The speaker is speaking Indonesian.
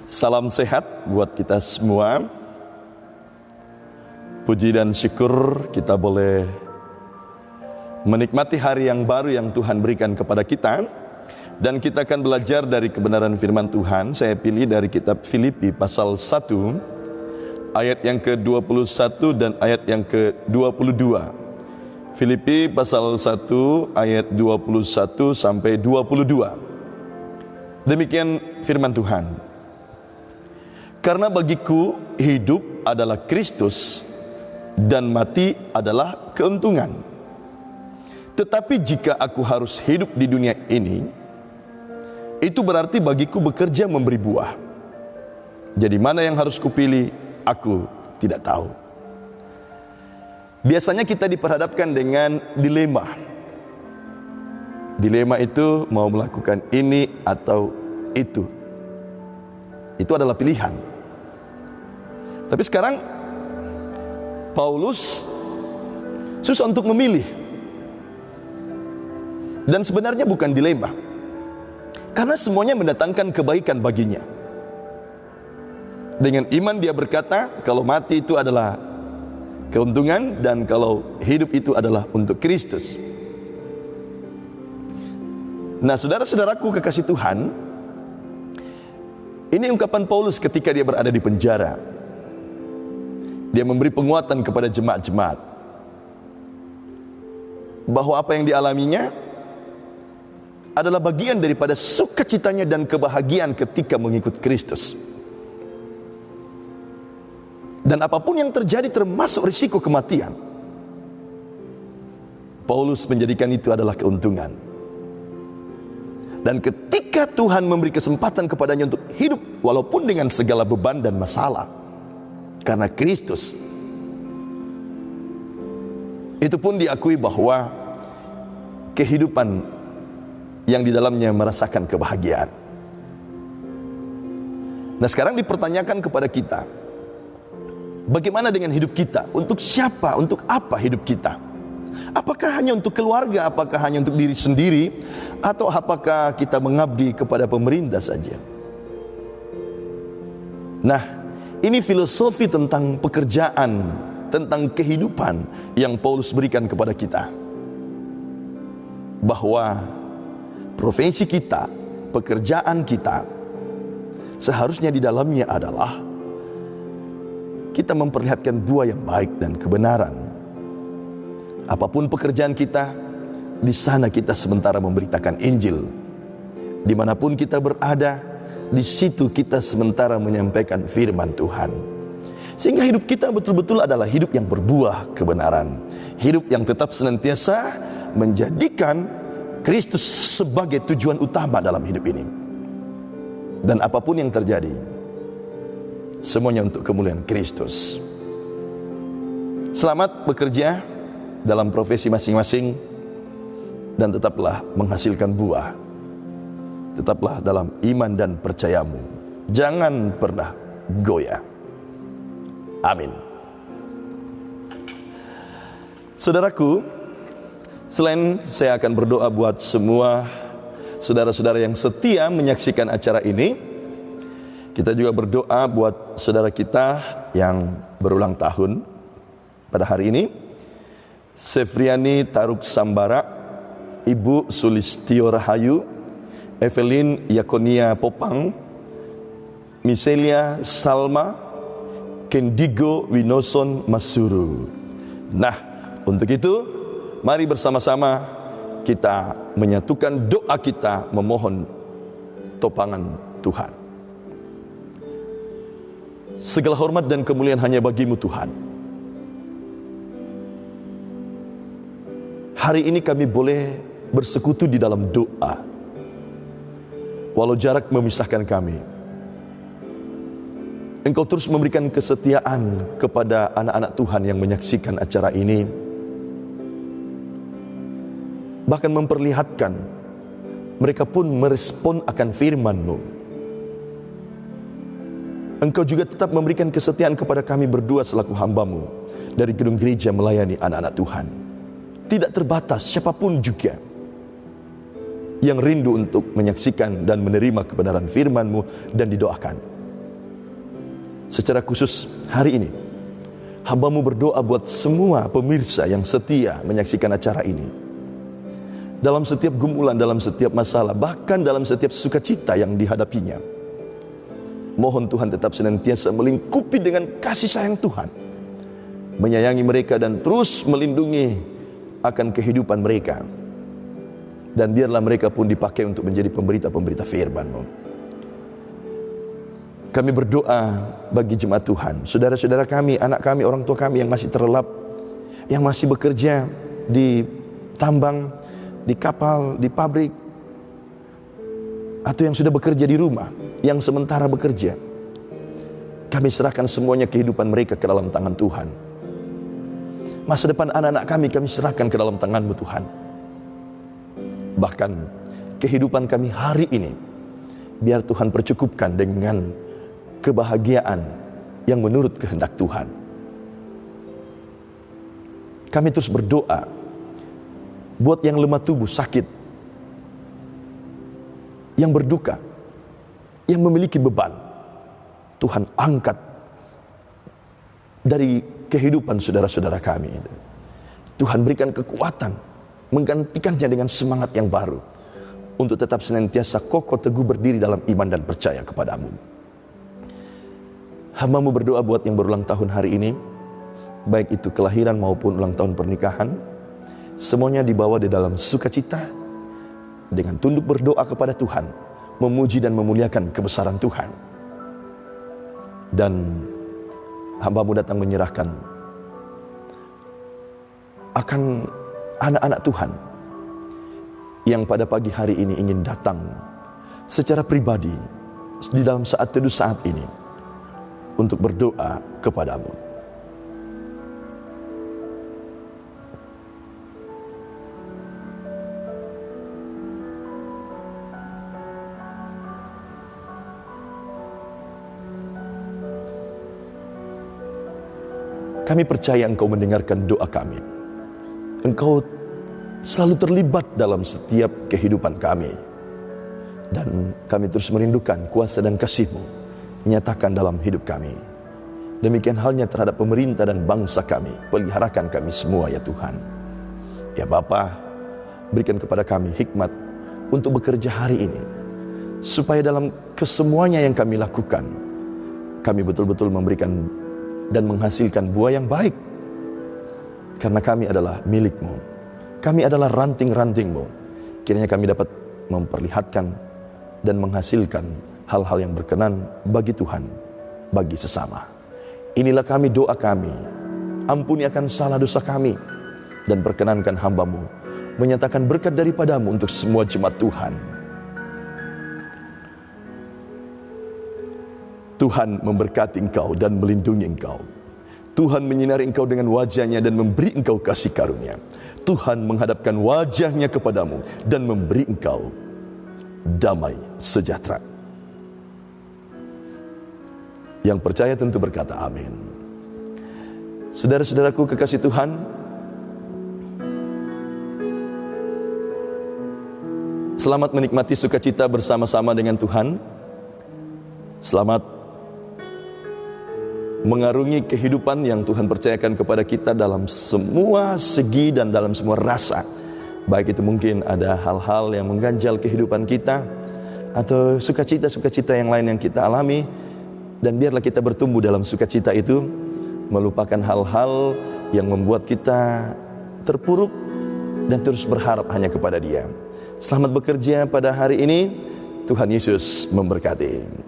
Salam sehat buat kita semua. Puji dan syukur kita boleh menikmati hari yang baru yang Tuhan berikan kepada kita. Dan kita akan belajar dari kebenaran firman Tuhan. Saya pilih dari kitab Filipi pasal 1 ayat yang ke-21 dan ayat yang ke-22. Filipi pasal 1 ayat 21 sampai 22. Demikian firman Tuhan. Karena bagiku hidup adalah Kristus dan mati adalah keuntungan. Tetapi jika aku harus hidup di dunia ini, itu berarti bagiku bekerja memberi buah. Jadi mana yang harus kupilih, aku tidak tahu. Biasanya kita diperhadapkan dengan dilema. Dilema itu mau melakukan ini atau itu. Itu adalah pilihan. Tapi sekarang Paulus susah untuk memilih. Dan sebenarnya bukan dilema, karena semuanya mendatangkan kebaikan baginya. Dengan iman dia berkata, kalau mati itu adalah keuntungan, dan kalau hidup itu adalah untuk Kristus. Nah, saudara-saudaraku kekasih Tuhan, ini ungkapan Paulus ketika dia berada di penjara. Dia memberi penguatan kepada jemaat-jemaat bahwa apa yang dialaminya adalah bagian daripada sukacitanya dan kebahagiaan ketika mengikut Kristus. Dan apapun yang terjadi termasuk risiko kematian, Paulus menjadikan itu adalah keuntungan. Dan ketika Tuhan memberi kesempatan kepadanya untuk hidup walaupun dengan segala beban dan masalah karena Kristus, itu pun diakui bahwa kehidupan yang di dalamnya merasakan kebahagiaan. Nah, sekarang dipertanyakan kepada kita, bagaimana dengan hidup kita? Untuk siapa? Untuk apa hidup kita? Apakah hanya untuk keluarga? Apakah hanya untuk diri sendiri? Atau apakah kita mengabdi kepada pemerintah saja? Nah, ini filosofi tentang pekerjaan, tentang kehidupan yang Paulus berikan kepada kita. Bahwa profesi kita, pekerjaan kita, seharusnya di dalamnya adalah kita memperlihatkan buah yang baik dan kebenaran. Apapun pekerjaan kita, di sana kita sementara memberitakan Injil. Dimanapun kita berada, di situ kita sementara menyampaikan firman Tuhan. Sehingga hidup kita betul-betul adalah hidup yang berbuah kebenaran. Hidup yang tetap senantiasa menjadikan Kristus sebagai tujuan utama dalam hidup ini. Dan apapun yang terjadi, semuanya untuk kemuliaan Kristus. Selamat bekerja dalam profesi masing-masing, dan tetaplah menghasilkan buah. Tetaplah dalam iman dan percayamu. Jangan pernah goyah. Amin. Saudaraku, selain saya akan berdoa buat semua saudara-saudara yang setia menyaksikan acara ini, kita juga berdoa buat saudara kita yang berulang tahun pada hari ini. Sefriani Taruk Sambara, Ibu Sulistio Rahayu, Evelyn Yakonia Popang, Miselia Salma, Kendigo Winoson Masuru. Nah, untuk itu mari bersama-sama kita menyatukan doa kita memohon topangan Tuhan. Segala hormat dan kemuliaan hanya bagimu Tuhan. Hari ini kami boleh bersekutu di dalam doa, walau jarak memisahkan kami. Engkau terus memberikan kesetiaan kepada anak-anak Tuhan yang menyaksikan acara ini, bahkan memperlihatkan mereka pun merespon akan firman-Mu. Engkau juga tetap memberikan kesetiaan kepada kami berdua selaku hamba-Mu dari gedung gereja melayani anak-anak Tuhan. Tidak terbatas siapapun juga yang rindu untuk menyaksikan dan menerima kebenaran firman-Mu dan didoakan. Secara khusus hari ini, hamba-Mu berdoa buat semua pemirsa yang setia menyaksikan acara ini. Dalam setiap gumulan, dalam setiap masalah, bahkan dalam setiap sukacita yang dihadapinya, mohon Tuhan tetap senantiasa melingkupi dengan kasih sayang Tuhan, menyayangi mereka dan terus melindungi akan kehidupan mereka. Dan biarlah mereka pun dipakai untuk menjadi pemberita-pemberita firman-Mu. Kami berdoa bagi jemaat Tuhan, saudara-saudara kami, anak kami, orang tua kami yang masih terlelap, yang masih bekerja di tambang, di kapal, di pabrik, atau yang sudah bekerja di rumah, yang sementara bekerja. Kami serahkan semuanya kehidupan mereka ke dalam tangan Tuhan. Masa depan anak-anak kami serahkan ke dalam tangan-Mu Tuhan. Bahkan kehidupan kami hari ini, biar Tuhan percukupkan dengan kebahagiaan yang menurut kehendak Tuhan. Kami terus berdoa buat yang lemah tubuh, sakit, yang berduka, yang memiliki beban. Tuhan angkat dari kehidupan saudara-saudara kami. Tuhan berikan kekuatan, menggantikannya dengan semangat yang baru untuk tetap senantiasa kokoh teguh berdiri dalam iman dan percaya kepada-Mu. Hamba-Mu berdoa buat yang berulang tahun hari ini, baik itu kelahiran maupun ulang tahun pernikahan, semuanya dibawa di dalam sukacita, dengan tunduk berdoa kepada Tuhan, memuji dan memuliakan kebesaran Tuhan. Dan hamba-Mu datang menyerahkan akan anak-anak Tuhan yang pada pagi hari ini ingin datang secara pribadi di dalam saat teduh saat ini untuk berdoa kepada-Mu. Kami percaya Engkau mendengarkan doa kami. Engkau selalu terlibat dalam setiap kehidupan kami. Dan kami terus merindukan kuasa dan kasih-Mu nyatakan dalam hidup kami. Demikian halnya terhadap pemerintah dan bangsa kami. Peliharakan kami semua ya Tuhan. Ya Bapa, berikan kepada kami hikmat untuk bekerja hari ini, supaya dalam kesemuanya yang kami lakukan, kami betul-betul memberikan dan menghasilkan buah yang baik. Karena kami adalah milik-Mu, kami adalah ranting-ranting-Mu. Kiranya kami dapat memperlihatkan dan menghasilkan hal-hal yang berkenan bagi Tuhan, bagi sesama. Inilah kami, doa kami. Ampuni akan salah dosa kami, dan perkenankan hamba-Mu menyatakan berkat daripada-Mu untuk semua jemaat Tuhan. Tuhan memberkati engkau dan melindungi engkau. Tuhan menyinari engkau dengan wajah-Nya dan memberi engkau kasih karunia. Tuhan menghadapkan wajah-Nya kepadamu dan memberi engkau damai sejahtera. Yang percaya tentu berkata amin. Saudara-saudaraku kekasih Tuhan, selamat menikmati sukacita bersama-sama dengan Tuhan. Selamat mengarungi kehidupan yang Tuhan percayakan kepada kita dalam semua segi dan dalam semua rasa. Baik itu mungkin ada hal-hal yang mengganjal kehidupan kita, atau sukacita-sukacita yang lain yang kita alami. Dan biarlah kita bertumbuh dalam sukacita itu, melupakan hal-hal yang membuat kita terpuruk dan terus berharap hanya kepada Dia. Selamat bekerja pada hari ini. Tuhan Yesus memberkati.